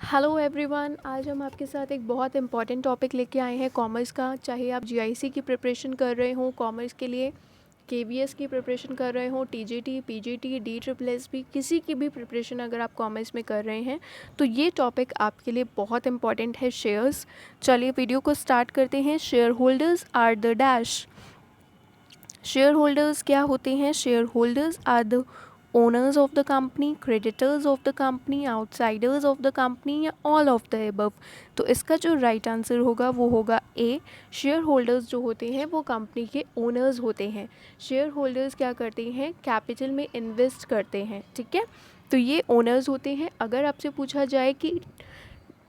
Hello everyone, आज हम आपके साथ एक बहुत इंपॉर्टेंट टॉपिक लेके आए हैं कॉमर्स का। चाहे आप जीआईसी की प्रिपरेशन कर रहे हो कॉमर्स के लिए, केवीएस की प्रिपरेशन कर रहे हो, टीजीटी, पीजीटी, DSSS, किसी की भी प्रिपरेशन अगर आप कॉमर्स में कर रहे हैं तो ये टॉपिक आपके लिए बहुत इंपॉर्टेंट है, शेयर्स। चलिए वीडियो को स्टार्ट करते हैं। Shareholders are the dash. Shareholders क्या होते हैं? Shareholders are the owners of the company, creditors of the company, outsiders of the company या ऑल ऑफ द अबव। तो इसका जो राइट आंसर होगा वो होगा ए। शेयर होल्डर्स जो होते हैं वो कंपनी के ओनर्स होते हैं। शेयर होल्डर्स क्या करते हैं? कैपिटल में इन्वेस्ट करते हैं, ठीक है। तो ये ओनर्स होते हैं। अगर आपसे पूछा जाए कि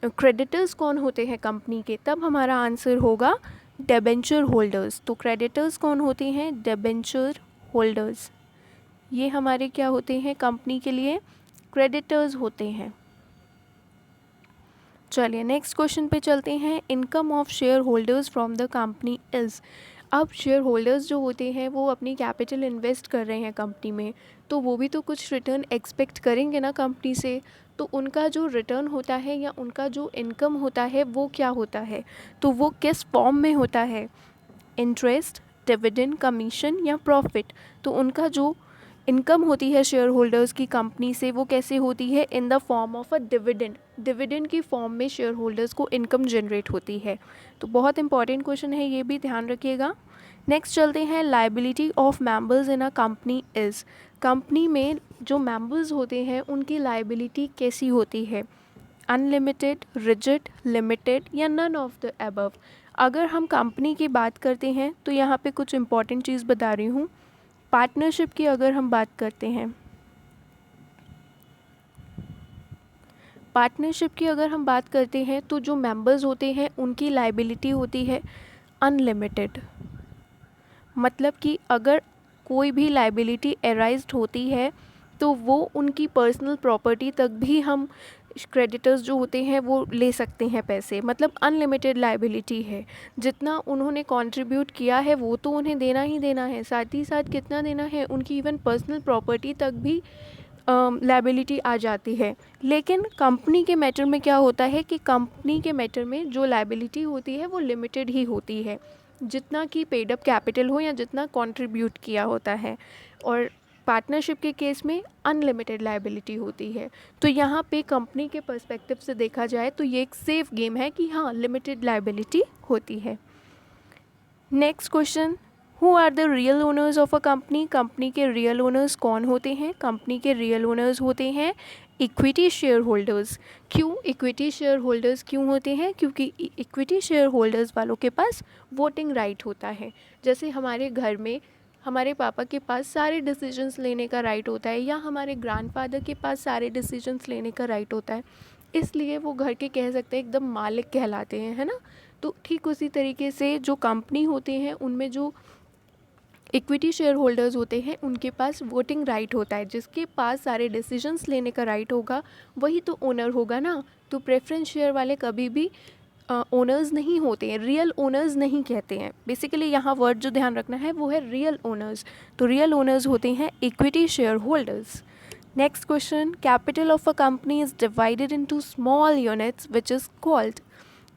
क्रेडिटर्स कौन होते हैं कंपनी के, तब हमारा आंसर होगा डिबेंचर होल्डर्स। तो क्रेडिटर्स कौन होते हैं? Debenture holders. ये हमारे क्या होते हैं? कंपनी के लिए क्रेडिटर्स होते हैं। चलिए नेक्स्ट क्वेश्चन पे चलते हैं। Income of share holders from the company is. अब शेयर होल्डर्स जो होते हैं वो अपनी कैपिटल इन्वेस्ट कर रहे हैं कंपनी में, तो वो भी तो कुछ रिटर्न एक्सपेक्ट करेंगे ना कंपनी से। तो उनका जो रिटर्न होता है या उनका जो इनकम होता है वो क्या होता है? तो वो किस फॉर्म में होता है? इंटरेस्ट, डिविडेंड, कमीशन या प्रॉफिट। तो उनका जो इनकम होती है शेयर होल्डर्स की कंपनी से वो कैसे होती है? In the form of a dividend. Dividend की फॉर्म में शेयर होल्डर्स को इनकम जनरेट होती है। तो बहुत इंपॉर्टेंट क्वेश्चन है, ये भी ध्यान रखिएगा। नेक्स्ट चलते हैं। Liability of members in a company is. Company में जो मेंबर्स होते हैं उनकी लाइबिलिटी कैसी होती है? अनलिमिटेड, रिजिड, लिमिटेड या नन ऑफ द अबव। अगर हम कंपनी की बात करते हैं तो यहाँ पे कुछ इंपॉर्टेंट चीज़ बता रही हूँ। पार्टनरशिप की अगर हम बात करते हैं, पार्टनरशिप की अगर हम बात करते हैं तो जो मेंबर्स होते हैं उनकी लाइबिलिटी होती है अनलिमिटेड। मतलब कि अगर कोई भी लाइबिलिटी अराइज होती है तो वो उनकी पर्सनल प्रॉपर्टी तक भी हम क्रेडिटर्स जो होते हैं वो ले सकते हैं पैसे। मतलब अनलिमिटेड लाइबिलिटी है। जितना उन्होंने कंट्रीब्यूट किया है वो तो उन्हें देना ही देना है, साथ ही साथ कितना देना है, उनकी इवन पर्सनल प्रॉपर्टी तक भी लाइबिलिटी आ जाती है। लेकिन कंपनी के मैटर में क्या होता है कि कंपनी के मैटर में जो लाइबिलिटी होती है वो लिमिटेड ही होती है, जितना कि पेड अप कैपिटल हो या जितना कंट्रीब्यूट किया होता है। और पार्टनरशिप के केस में अनलिमिटेड लाइबिलिटी होती है। तो यहाँ पे कंपनी के पर्सपेक्टिव से देखा जाए तो ये एक सेफ गेम है कि हाँ, लिमिटेड लाइबिलिटी होती है। Next question. Who are the real owners of a company. Company के रियल ओनर्स कौन होते हैं? कंपनी के रियल ओनर्स होते हैं इक्विटी शेयर होल्डर्स। क्यों इक्विटी शेयर होल्डर्स क्यों होते हैं? क्योंकि इक्विटी शेयर होल्डर्स वालों के पास वोटिंग राइट होता है। जैसे हमारे घर में हमारे पापा के पास सारे डिसीजंस लेने का राइट होता है, या हमारे ग्रैंडफादर के पास सारे डिसीजंस लेने का राइट होता है, इसलिए वो घर के कह सकते हैं एकदम मालिक कहलाते हैं, है ना। तो ठीक उसी तरीके से जो कंपनी होते हैं उनमें जो इक्विटी शेयर होल्डर्स होते हैं उनके पास वोटिंग राइट होता है। जिसके पास सारे डिसीजंस लेने का राइट होगा वही तो ओनर होगा ना। तो प्रेफरेंस शेयर वाले कभी भी ओनर्स नहीं होते हैं, रियल ओनर्स नहीं कहते हैं। बेसिकली यहाँ वर्ड जो ध्यान रखना है वो है रियल ओनर्स। तो रियल ओनर्स होते हैं equity share holders. Next question. Capital of a company is divided into small units which is called.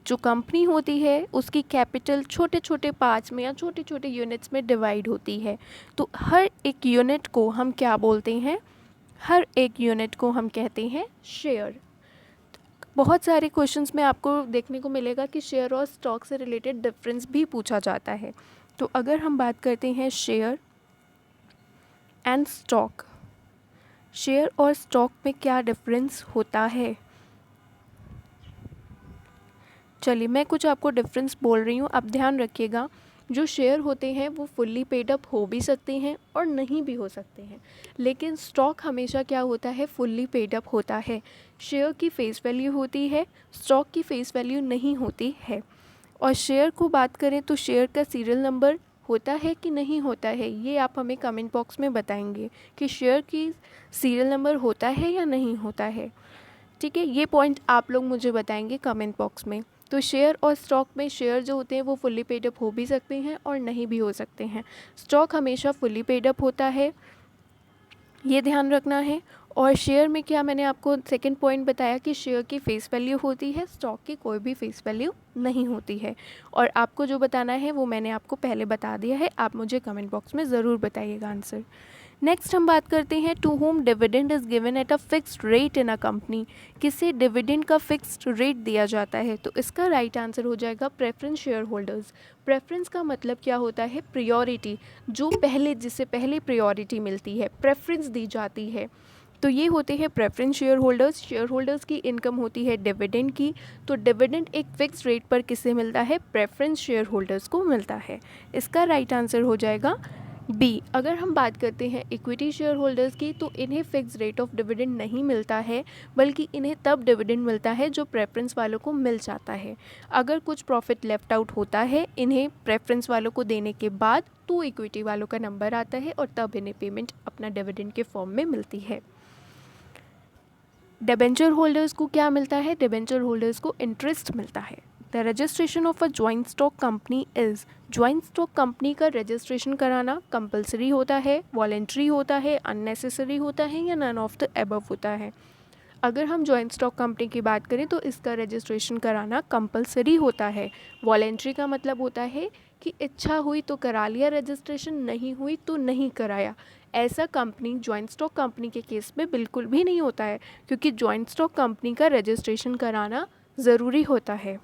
जो कंपनी होती है उसकी कैपिटल छोटे छोटे पार्ट्स में या छोटे छोटे यूनिट्स में डिवाइड होती है। तो हर एक यूनिट को हम क्या बोलते हैं? हर एक यूनिट को हम कहते हैं शेयर। बहुत सारे क्वेश्चंस में आपको देखने को मिलेगा कि शेयर और स्टॉक से रिलेटेड डिफरेंस भी पूछा जाता है। तो अगर हम बात करते हैं शेयर एंड स्टॉक, शेयर और स्टॉक में क्या डिफरेंस होता है? चलिए मैं कुछ आपको डिफरेंस बोल रही हूँ, आप ध्यान रखिएगा। जो शेयर होते हैं वो फुल्ली पेड अप हो भी सकते हैं और नहीं भी हो सकते हैं, लेकिन स्टॉक हमेशा क्या होता है? फुल्ली पेड अप होता है। शेयर की फेस वैल्यू होती है, स्टॉक की फेस वैल्यू नहीं होती है। और शेयर को बात करें तो शेयर का सीरियल नंबर होता है कि नहीं होता है, ये आप हमें कमेंट बॉक्स में बताएंगे कि शेयर की सीरियल नंबर होता है या नहीं होता है। ठीक है, ये पॉइंट आप लोग मुझे बताएंगे कमेंट बॉक्स में। तो शेयर और स्टॉक में शेयर जो होते हैं वो फुल्ली पेड अप हो भी सकते हैं और नहीं भी हो सकते हैं। स्टॉक हमेशा फुल्ली पेड अप होता है, ये ध्यान रखना है। और शेयर में क्या मैंने आपको सेकंड पॉइंट बताया कि शेयर की फेस वैल्यू होती है, स्टॉक की कोई भी फेस वैल्यू नहीं होती है। और आपको जो बताना है वो मैंने आपको पहले बता दिया है, आप मुझे कमेंट बॉक्स में ज़रूर बताइएगा आंसर। नेक्स्ट हम बात करते हैं to whom dividend is given at a fixed rate in a company. किसे डिविडेंड का फिक्स्ड रेट दिया जाता है? तो इसका राइट आंसर हो जाएगा प्रेफरेंस शेयर होल्डर्स। प्रेफरेंस का मतलब क्या होता है? प्रियोरिटी, जो पहले जिसे पहले प्रियोरिटी मिलती है, प्रेफरेंस दी जाती है, तो ये होते हैं preference share holders. Share holders की इनकम होती है डिविडेंड की, तो डिविडेंड एक फिक्स रेट पर किसे मिलता है? प्रेफरेंस शेयर होल्डर्स को मिलता है। इसका राइट आंसर हो जाएगा बी। अगर हम बात करते हैं इक्विटी शेयर होल्डर्स की, तो इन्हें फिक्स रेट ऑफ डिविडेंड नहीं मिलता है, बल्कि इन्हें तब डिविडेंड मिलता है जो प्रेफरेंस वालों को मिल जाता है। अगर कुछ प्रॉफिट लेफ्ट आउट होता है इन्हें प्रेफरेंस वालों को देने के बाद, तो इक्विटी वालों का नंबर आता है और तब इन्हें पेमेंट अपना डिविडेंड के फॉर्म में मिलती है। डिबेंचर होल्डर्स को क्या मिलता है? डिबेंचर होल्डर्स को इंटरेस्ट मिलता है। The registration of a joint stock company is, joint stock company का रजिस्ट्रेशन कराना कंपलसरी होता है, वॉलेंट्री होता है, अननेसेसरी होता है या नन ऑफ द अबव होता है? अगर हम जॉइंट स्टॉक कंपनी की बात करें तो इसका रजिस्ट्रेशन कराना कंपलसरी होता है। वॉलेंट्री का मतलब होता है कि इच्छा हुई तो करा लिया रजिस्ट्रेशन, नहीं हुई तो नहीं कराया। ऐसा कंपनी जॉइंट स्टॉक कंपनी के केस में बिल्कुल भी नहीं होता है, क्योंकि जॉइंट स्टॉक कंपनी का रजिस्ट्रेशन कराना ज़रूरी होता है।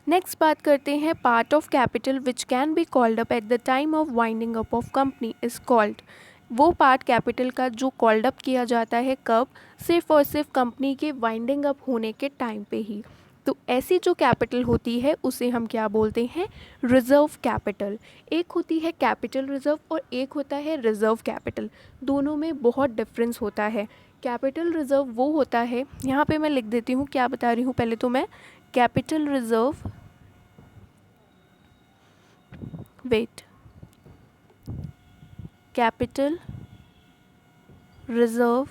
नेक्स्ट बात करते हैं part of capital which can be called up at the time of winding up of company is called. वो पार्ट कैपिटल का जो कॉल्ड अप किया जाता है कब? सिर्फ और सिर्फ कंपनी के वाइंडिंग अप होने के टाइम पे ही। तो ऐसी जो कैपिटल होती है उसे हम क्या बोलते हैं? Reserve capital. एक होती है कैपिटल रिजर्व और एक होता है रिजर्व कैपिटल, दोनों में बहुत डिफरेंस होता है। कैपिटल रिजर्व वो होता है, यहाँ पे मैं लिख देती हूँ क्या बता रही हूँ पहले तो मैं। Capital reserve, wait, capital reserve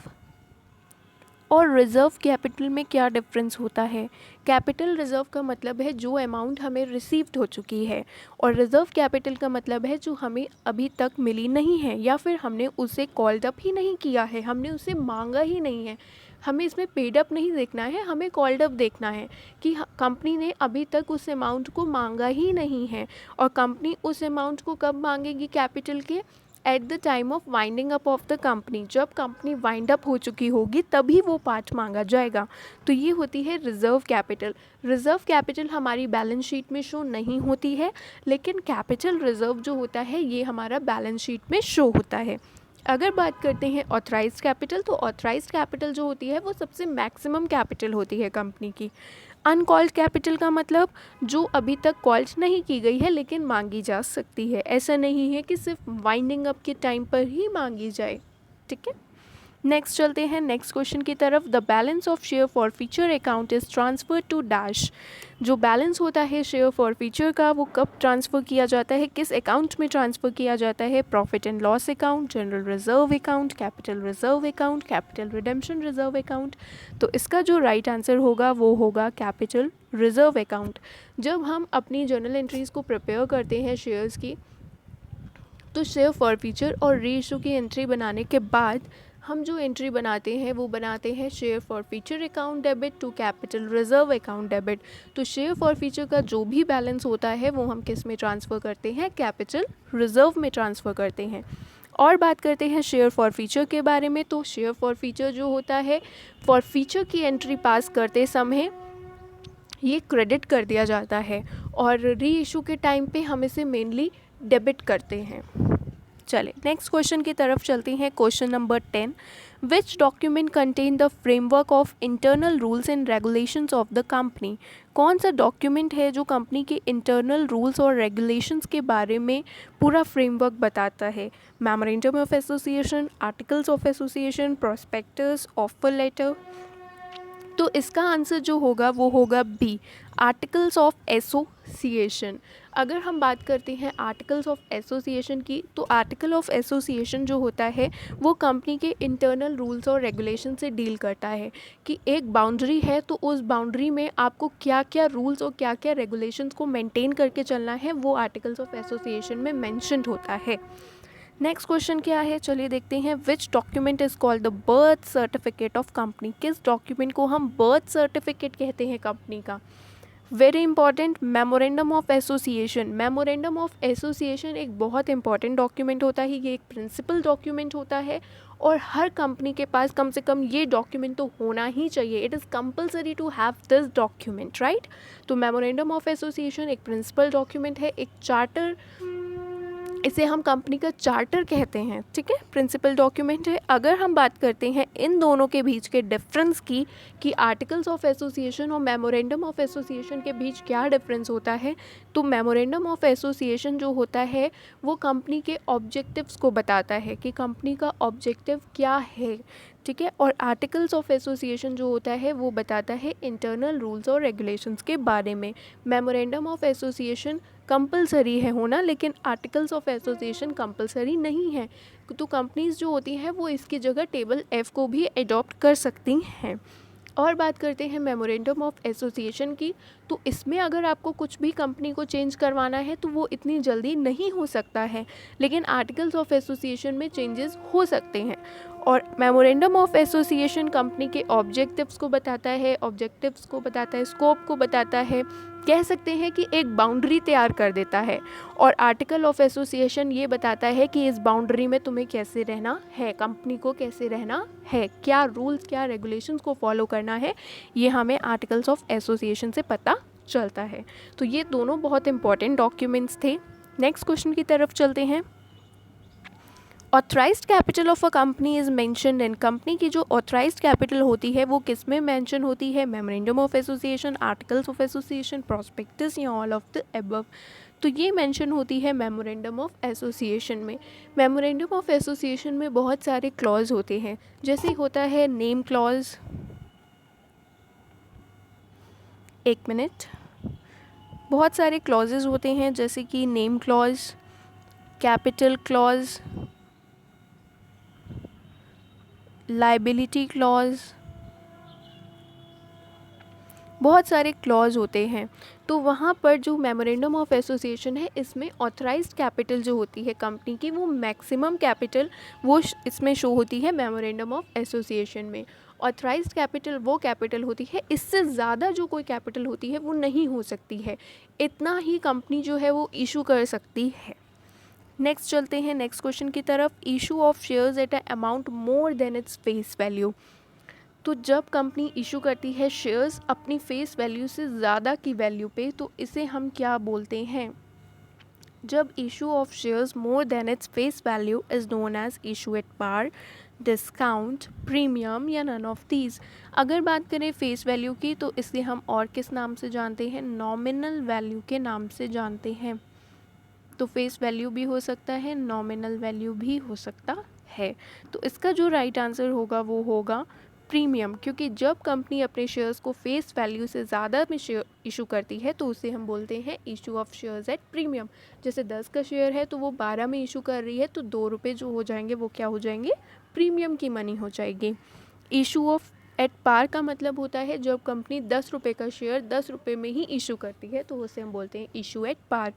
और रिज़र्व कैपिटल में क्या डिफरेंस होता है? कैपिटल रिज़र्व का मतलब है जो अमाउंट हमें रिसीव्ड हो चुकी है, और रिज़र्व कैपिटल का मतलब है जो हमें अभी तक मिली नहीं है या फिर हमने उसे कॉल्ड अप ही नहीं किया है, हमने उसे मांगा ही नहीं है। हमें इसमें पेड अप नहीं देखना है, हमें कॉल्ड अप देखना है कि कंपनी ने अभी तक उस अमाउंट को मांगा ही नहीं है। और कंपनी उस अमाउंट को कब मांगेगी कैपिटल के? Eight the time of winding up of the company. जब कंपनी वाइंड अप हो चुकी होगी तभी वो पार्ट मांगा जाएगा। तो ये होती है रिजर्व कैपिटल। रिजर्व कैपिटल हमारी बैलेंस शीट में शो नहीं होती है, लेकिन कैपिटल रिजर्व जो होता है ये हमारा बैलेंस शीट में शो होता है। अगर बात करते हैं ऑथराइज्ड कैपिटल, तो ऑथराइज्ड कैपिटल जो होती है वो सबसे मैक्सिमम कैपिटल होती है कंपनी की। अनकॉल्ड कैपिटल का मतलब जो अभी तक कॉल्ड नहीं की गई है लेकिन मांगी जा सकती है। ऐसा नहीं है कि सिर्फ वाइंडिंग अप के टाइम पर ही मांगी जाए। ठीक है, नेक्स्ट चलते हैं नेक्स्ट क्वेश्चन की तरफ। The balance of share forfeiture account is transfer to dash. जो बैलेंस होता है शेयर फॉर फीचर का वो कब ट्रांसफ़र किया जाता है, किस अकाउंट में ट्रांसफ़र किया जाता है? Profit and loss account, general reserve account, capital reserve account, capital redemption reserve account. तो इसका जो राइट आंसर होगा वो होगा कैपिटल रिजर्व अकाउंट। जब हम अपनी जर्नल एंट्रीज़ को प्रिपेयर करते हैं शेयर्स की, तो शेयर फॉर फीचर और री इशू की एंट्री बनाने के बाद हम जो एंट्री बनाते हैं वो बनाते हैं share forfeiture account debit to capital reserve account debit. तो शेयर फॉर फीचर का जो भी बैलेंस होता है वो हम किस में ट्रांसफ़र करते हैं? कैपिटल रिजर्व में ट्रांसफ़र करते हैं। और बात करते हैं शेयर फॉर फीचर के बारे में, तो शेयर फॉर फीचर जो होता है फॉर फीचर की एंट्री पास करते समय ये क्रेडिट कर दिया जाता है और री इशू के टाइम पे हम इसे मेनली डेबिट करते हैं। चले नेक्स्ट क्वेश्चन की तरफ चलते हैं। Question number 10, which document contain the framework of internal rules and regulations of the company. कौन सा डॉक्यूमेंट है जो कंपनी के इंटरनल रूल्स और रेगुलेशंस के बारे में पूरा फ्रेमवर्क बताता है? Memorandum of association, articles of association, prospectus, offer letter. तो इसका आंसर जो होगा वो होगा बी, आर्टिकल्स ऑफ एसोसिएशन। अगर हम बात करते हैं आर्टिकल्स ऑफ एसोसिएशन की, तो आर्टिकल ऑफ एसोसिएशन जो होता है वो कंपनी के इंटरनल रूल्स और रेगुलेशन से डील करता है कि एक बाउंड्री है तो उस बाउंड्री में आपको क्या क्या रूल्स और क्या क्या रेगुलेशंस को मेंटेन करके चलना है, वो आर्टिकल्स ऑफ एसोसिएशन में मेंशन्ड होता है। नेक्स्ट क्वेश्चन क्या है, चलिए देखते हैं। Which document is called the birth certificate of company? किस डॉक्यूमेंट को हम बर्थ सर्टिफिकेट कहते हैं कंपनी का? Very important, memorandum of association. Memorandum of association एक बहुत इंपॉर्टेंट डॉक्यूमेंट होता है, ये एक प्रिंसिपल डॉक्यूमेंट होता है और हर कंपनी के पास कम से कम ये डॉक्यूमेंट तो होना ही चाहिए। It is compulsory to have this document, right? तो मेमोरेंडम ऑफ एसोसिएशन एक प्रिंसिपल डॉक्यूमेंट है, एक चार्टर, इसे हम कंपनी का चार्टर कहते हैं, ठीक है, प्रिंसिपल डॉक्यूमेंट है। अगर हम बात करते हैं इन दोनों के बीच के डिफरेंस की, कि आर्टिकल्स ऑफ एसोसिएशन और मेमोरेंडम ऑफ एसोसिएशन के बीच क्या डिफरेंस होता है, तो मेमोरेंडम ऑफ एसोसिएशन जो होता है वो कंपनी के ऑब्जेक्टिव्स को बताता है कि कंपनी का ऑब्जेक्टिव क्या है, ठीक है। और आर्टिकल्स ऑफ एसोसिएशन जो होता है वो बताता है इंटरनल रूल्स और रेगुलेशंस के बारे में। मेमोरेंडम ऑफ एसोसिएशन कंपलसरी है होना, लेकिन आर्टिकल्स ऑफ एसोसिएशन कंपलसरी नहीं है। तो कंपनीज जो होती हैं वो इसकी जगह टेबल एफ को भी एडॉप्ट कर सकती हैं। और बात करते हैं मेमोरेंडम ऑफ एसोसिएशन की, तो इसमें अगर आपको कुछ भी कंपनी को चेंज करवाना है तो वो इतनी जल्दी नहीं हो सकता है, लेकिन आर्टिकल्स ऑफ एसोसिएशन में चेंजेस हो सकते हैं। और मेमोरेंडम ऑफ एसोसिएशन कंपनी के ऑब्जेक्टिव्स को बताता है, स्कोप को बताता है, कह सकते हैं कि एक बाउंड्री तैयार कर देता है। और आर्टिकल ऑफ एसोसिएशन ये बताता है कि इस बाउंड्री में तुम्हें कैसे रहना है, कंपनी को कैसे रहना है, क्या रूल्स क्या रेगुलेशंस को फॉलो करना है, ये हमें आर्टिकल्स ऑफ एसोसिएशन से पता चलता है। तो ये दोनों बहुत इंपॉर्टेंट डॉक्यूमेंट्स थे। नेक्स्ट क्वेश्चन की तरफ चलते हैं। Authorised capital of a company is mentioned in, company की जो ऑथराइज्ड कैपिटल होती है वो किस में मेंशन होती है? Memorandum of association, articles of association, prospectus या ऑल ऑफ द अबव? तो ये मेंशन होती है मेमोरेंडम ऑफ एसोसिएशन में। मेमोरेंडम ऑफ एसोसिएशन में बहुत सारे क्लॉज होते हैं, जैसे होता है नेम क्लॉज, एक मिनट, बहुत सारे क्लॉजेज होते हैं जैसे कि name clause, capital clause, liability clause, बहुत सारे क्लॉज होते हैं। तो वहाँ पर जो मेमोरेंडम ऑफ एसोसिएशन है इसमें ऑथराइज्ड कैपिटल जो होती है कंपनी की, वो मैक्सिमम कैपिटल वो इसमें शो होती है मेमोरेंडम ऑफ एसोसिएशन में। ऑथराइज्ड कैपिटल वो कैपिटल होती है, इससे ज़्यादा जो कोई कैपिटल होती है वो नहीं हो सकती है, इतना ही कंपनी जो है वो इशू कर सकती है। नेक्स्ट चलते हैं नेक्स्ट क्वेश्चन की तरफ। Issue of shares at a amount more than its face value. तो जब कंपनी इशू करती है शेयर्स अपनी फेस वैल्यू से ज़्यादा की वैल्यू पे, तो इसे हम क्या बोलते हैं? जब issue of shares more than its face value is known as issue at par, discount, premium या नन ऑफ दीज। अगर बात करें फेस वैल्यू की तो इसे हम और किस नाम से जानते हैं? नॉमिनल वैल्यू के नाम से जानते हैं। तो फेस वैल्यू भी हो सकता है, नॉमिनल वैल्यू भी हो सकता है। तो इसका जो राइट आंसर होगा वो होगा प्रीमियम, क्योंकि जब कंपनी अपने शेयर्स को फेस वैल्यू से ज़्यादा में शेयर इशू करती है तो उसे हम बोलते हैं issue of shares at premium. जैसे 10 का शेयर है तो वो 12 में इशू कर रही है, तो 2 रुपये जो हो जाएंगे वो क्या हो जाएंगे? प्रीमियम की मनी हो जाएगी। इशू ऑफ एट पार का मतलब होता है जब कंपनी 10 रुपये का शेयर 10 रुपये में ही इशू करती है तो उसे हम बोलते हैं इशू एट पार।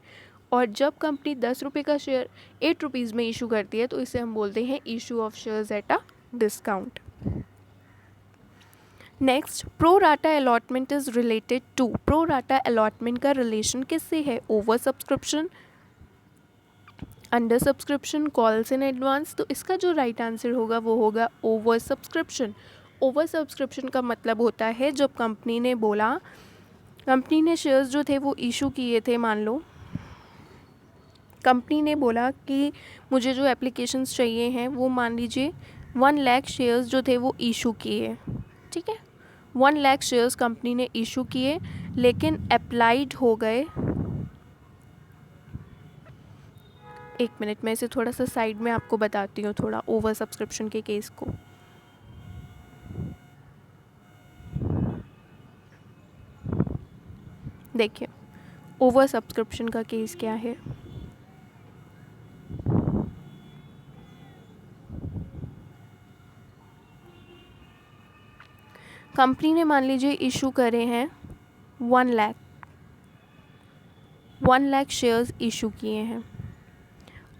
और जब कंपनी 10 रुपये का शेयर 8 रुपीज़ में इशू करती है तो इसे हम बोलते हैं issue of shares at a discount. Next, pro rata allotment is related to. Pro rata allotment का रिलेशन किससे है? Oversubscription, undersubscription, calls in advance. तो इसका जो राइट आंसर होगा वो होगा ओवर सब्सक्रिप्शन। ओवर सब्सक्रिप्शन का मतलब होता है जब कंपनी ने बोला, कंपनी ने शेयर्स जो थे वो इशू किए थे, मान लो कंपनी ने बोला कि मुझे जो एप्लीकेशंस चाहिए हैं वो मान लीजिए 1 लाख शेयर्स जो थे वो इशू किए, ठीक है, 1 लाख शेयर्स कंपनी ने इशू किए, लेकिन अप्लाइड हो गए, एक मिनट में इसे थोड़ा सा साइड में आपको बताती हूँ थोड़ा ओवर सब्सक्रिप्शन के केस को। देखिए ओवर सब्सक्रिप्शन का केस क्या है। कंपनी ने मान लीजिए इशू करे हैं 1 लाख शेयर्स इशू किए हैं,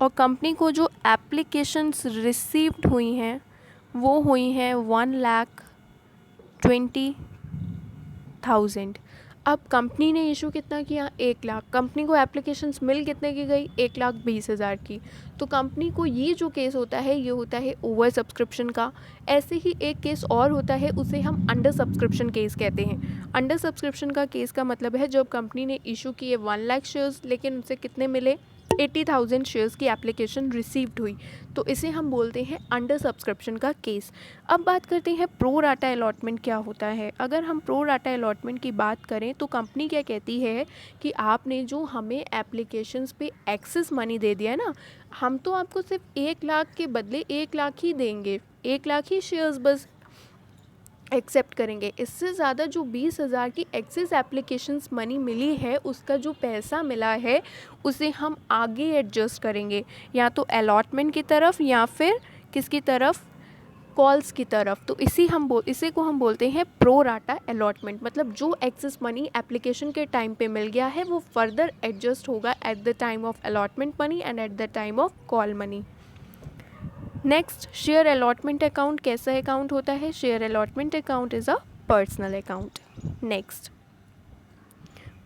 और कंपनी को जो एप्लीकेशंस रिसीव्ड हुई हैं वो हुई हैं 1,20,000। अब कंपनी ने इशू कितना किया, 1,00,000। कंपनी को एप्लीकेशंस मिल कितने की गई, 1,20,000 की। तो कंपनी को ये जो केस होता है ये होता है ओवर सब्सक्रिप्शन का। ऐसे ही एक केस और होता है, उसे हम अंडर सब्सक्रिप्शन केस कहते हैं। अंडर सब्सक्रिप्शन का केस का मतलब है जब कंपनी ने इशू किए 1,00,000 शेयर्स, लेकिन उसे कितने मिले, 80,000 शेयर्स की एप्लीकेशन रिसीव्ड हुई, तो इसे हम बोलते हैं अंडर सब्सक्रिप्शन का केस। अब बात करते हैं प्रो राटा अलॉटमेंट क्या होता है। अगर हम प्रो राटा अलॉटमेंट की बात करें तो कंपनी क्या कहती है कि आपने जो हमें एप्लीकेशंस पे एक्सेस मनी दे दिया है ना, हम तो आपको सिर्फ 1,00,000 के बदले 1,00,000 ही देंगे, 1,00,000 ही शेयर्स बस एक्सेप्ट करेंगे। इससे ज़्यादा जो 20,000 की एक्सेस एप्लीकेशंस मनी मिली है उसका जो पैसा मिला है उसे हम आगे एडजस्ट करेंगे, या तो अलॉटमेंट की तरफ या फिर किसकी तरफ, कॉल्स की तरफ। तो इसी को हम बोलते हैं प्रो राटा अलॉटमेंट। मतलब जो एक्सेस मनी एप्लीकेशन के टाइम पे मिल गया है वो फर्दर एडजस्ट होगा at the time of allotment money and at the time of call money. Next, share allotment account कैसा अकाउंट होता है। Share allotment account is a personal account. Next,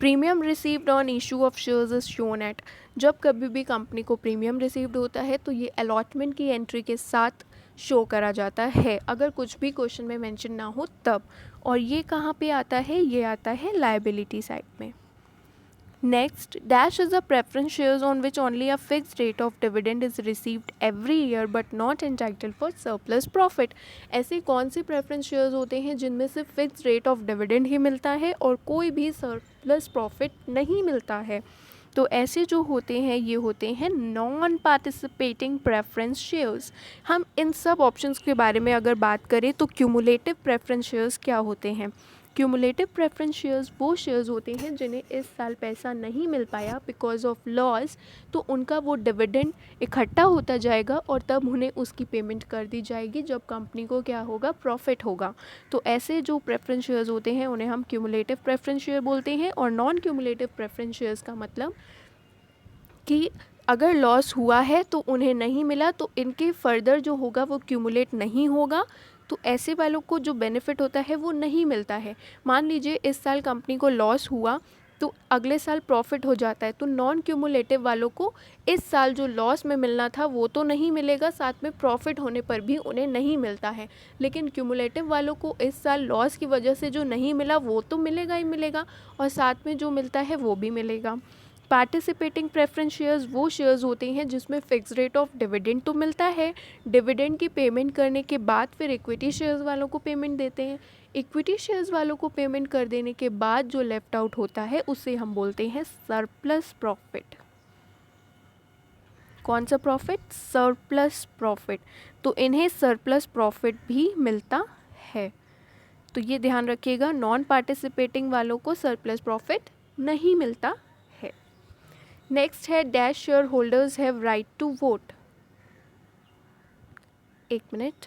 premium received on issue of shares is shown at. जब कभी भी company को premium received होता है तो ये अलॉटमेंट की एंट्री के साथ शो करा जाता है, अगर कुछ भी क्वेश्चन में मेंशन ना हो तब। और ये कहाँ पे आता है, ये आता है लायबिलिटी साइड में। Next, dash is a preference shares on which only a fixed rate of dividend is received every year but not entitled for surplus profit। ऐसे कौन से preference shares होते हैं जिनमें से fixed rate of dividend ही मिलता है और कोई भी surplus profit नहीं मिलता है। तो ऐसे जो होते हैं ये होते हैं नॉन पार्टिसिपेटिंग प्रेफरेंस शेयर्स। हम इन सब ऑप्शंस के बारे में अगर बात करें तो क्यूमुलेटिव प्रेफरेंस शेयर्स क्या होते हैं। क्यूमुलेटिव प्रेफरेंस शेयर्स वो शेयर्स होते हैं जिन्हें इस साल पैसा नहीं मिल पाया बिकॉज ऑफ लॉस, तो उनका वो डिविडेंड इकट्ठा होता जाएगा और तब उन्हें उसकी पेमेंट कर दी जाएगी जब कंपनी को क्या होगा, प्रॉफिट होगा। तो ऐसे जो प्रेफरेंस शेयर्स होते हैं उन्हें हम क्यूमुलेटिव प्रेफरेंस शेयर बोलते हैं। और नॉन क्यूमुलेटिव प्रेफरेंस शेयर्स का मतलब कि अगर लॉस हुआ है तो उन्हें नहीं मिला तो इनके फर्दर जो होगा वो क्यूमुलेट नहीं होगा, तो ऐसे वालों को जो बेनिफिट होता है वो नहीं मिलता है। मान लीजिए इस साल कंपनी को लॉस हुआ तो अगले साल प्रॉफिट हो जाता है, तो नॉन क्यूमुलेटिव वालों को इस साल जो लॉस में मिलना था वो तो नहीं मिलेगा, साथ में प्रॉफिट होने पर भी उन्हें नहीं मिलता है। लेकिन क्यूमुलेटिव वालों को इस साल लॉस की वजह से जो नहीं मिला वो तो मिलेगा ही मिलेगा और साथ में जो मिलता है वो भी मिलेगा। पार्टिसिपेटिंग प्रेफरेंस शेयर्स वो शेयर्स होते हैं जिसमें फिक्स रेट ऑफ डिविडेंड तो मिलता है, डिविडेंड की पेमेंट करने के बाद फिर इक्विटी शेयर्स वालों को पेमेंट देते हैं। इक्विटी शेयर्स वालों को पेमेंट कर देने के बाद जो लेफ्ट आउट होता है उसे हम बोलते हैं सरप्लस प्रॉफिट। कौन सा प्रॉफिट, सरप्लस प्रॉफिट। तो इन्हें सरप्लस प्रॉफिट भी मिलता है, तो ये ध्यान रखिएगा, नॉन पार्टिसिपेटिंग वालों को सरप्लस प्रॉफिट नहीं मिलता है। नेक्स्ट है dash shareholders have right to vote. एक मिनट,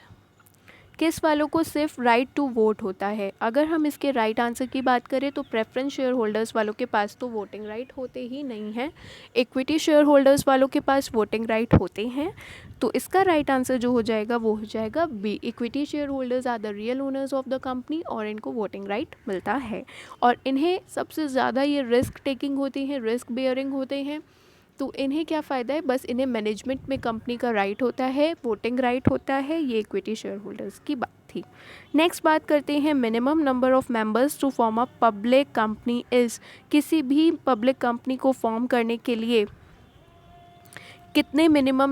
किस वालों को सिर्फ राइट टू वोट होता है। अगर हम इसके राइट आंसर की बात करें तो प्रेफरेंस शेयर होल्डर्स वालों के पास तो वोटिंग राइट होते ही नहीं हैं, इक्विटी शेयर होल्डर्स वालों के पास वोटिंग राइट होते हैं। तो इसका राइट आंसर जो हो जाएगा वो हो जाएगा B, equity shareholders are the real owners of the company और इनको वोटिंग राइट मिलता है। और इन्हें सबसे ज़्यादा ये रिस्क टेकिंग होती हैं, रिस्क बेयरिंग होते हैं, तो इन्हें क्या फ़ायदा है, बस इन्हें मैनेजमेंट में कंपनी का राइट होता है, वोटिंग राइट होता है। ये इक्विटी शेयर होल्डर्स की बात थी। नेक्स्ट बात करते हैं minimum number of members to form a public company is. किसी भी पब्लिक कंपनी को फॉर्म करने के लिए कितने मिनिमम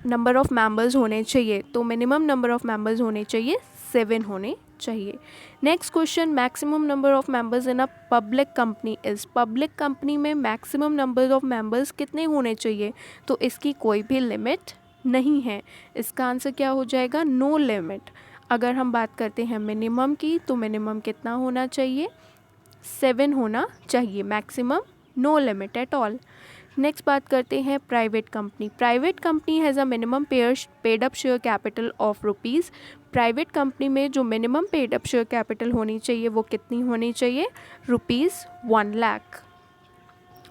नंबर ऑफ मेंबर्स होने चाहिए। तो मिनिमम नंबर ऑफ मेंबर्स होने चाहिए 7 होने चाहिए। Next question, maximum number of members in a public company is. Public company में मैक्सिमम नंबर ऑफ मेंबर्स कितने होने चाहिए। तो इसकी कोई भी लिमिट नहीं है, इसका आंसर क्या हो जाएगा, नो लिमिट। अगर हम बात करते हैं मिनिमम की तो मिनिमम कितना होना चाहिए, 7 होना चाहिए, maximum no limit at all. Next बात करते हैं private company. Private company has a minimum paid up share capital of rupees. Private company में जो minimum paid up share capital होनी चाहिए वो कितनी होनी चाहिए, ₹1 लाख।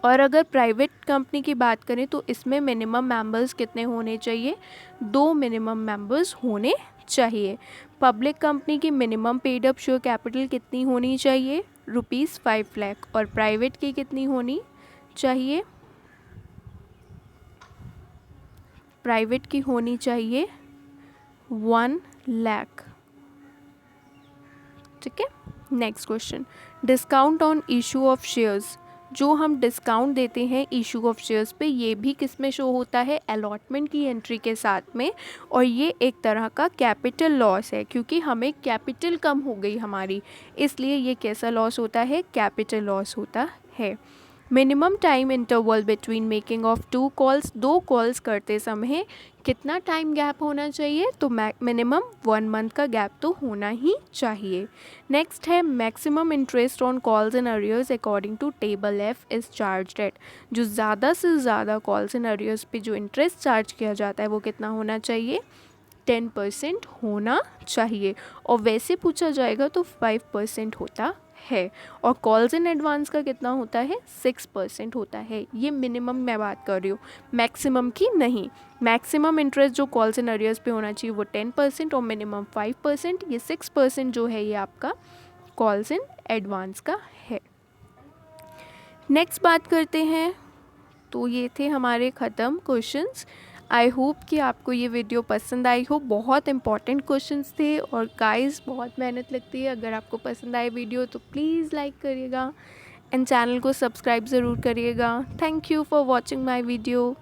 और अगर प्राइवेट कंपनी की बात करें तो इसमें मिनिमम मेंबर्स कितने होने चाहिए, 2 मिनिमम मेंबर्स होने चाहिए। पब्लिक कंपनी की minimum paid up share capital कितनी होनी चाहिए, ₹5 लाख, और प्राइवेट की कितनी होनी चाहिए, प्राइवेट की होनी चाहिए 1 लाख। ठीक है। Next question, discount on issue of shares. जो हम डिस्काउंट देते हैं इशू ऑफ शेयर्स पे, ये भी किस में शो होता है, अलॉटमेंट की एंट्री के साथ में। और ये एक तरह का कैपिटल लॉस है, क्योंकि हमें कैपिटल कम हो गई हमारी, इसलिए ये कैसा लॉस होता है, कैपिटल लॉस होता है। Minimum time interval between making of 2 calls. 2 calls करते समय कितना टाइम गैप होना चाहिए, तो मिनिमम 1 मंथ का गैप तो होना ही चाहिए। नेक्स्ट है maximum interest on calls in arrears according to table F is charged at. जो ज़्यादा से ज़्यादा कॉल्स इन अरियर्स पे जो इंटरेस्ट चार्ज किया जाता है वो कितना होना चाहिए, 10% होना चाहिए। और वैसे पूछा जाएगा तो 5% होता है। और कॉल्स इन एडवांस का कितना होता है, 6% होता है। ये मिनिमम मैं बात कर रही हूँ, मैक्सिमम की नहीं। मैक्सिमम इंटरेस्ट जो कॉल्स इन अरियर्स पे होना चाहिए वो 10% और मिनिमम 5%। ये 6% जो है ये आपका कॉल्स इन एडवांस का है। नेक्स्ट बात करते हैं, तो ये थे हमारे ख़त्म क्वेश्चंस। आई होप कि आपको ये वीडियो पसंद आई हो। बहुत इंपॉर्टेंट क्वेश्चंस थे और गाइस बहुत मेहनत लगती है। अगर आपको पसंद आए वीडियो तो प्लीज़ लाइक करिएगा एंड चैनल को सब्सक्राइब ज़रूर करिएगा। Thank you for watching my video.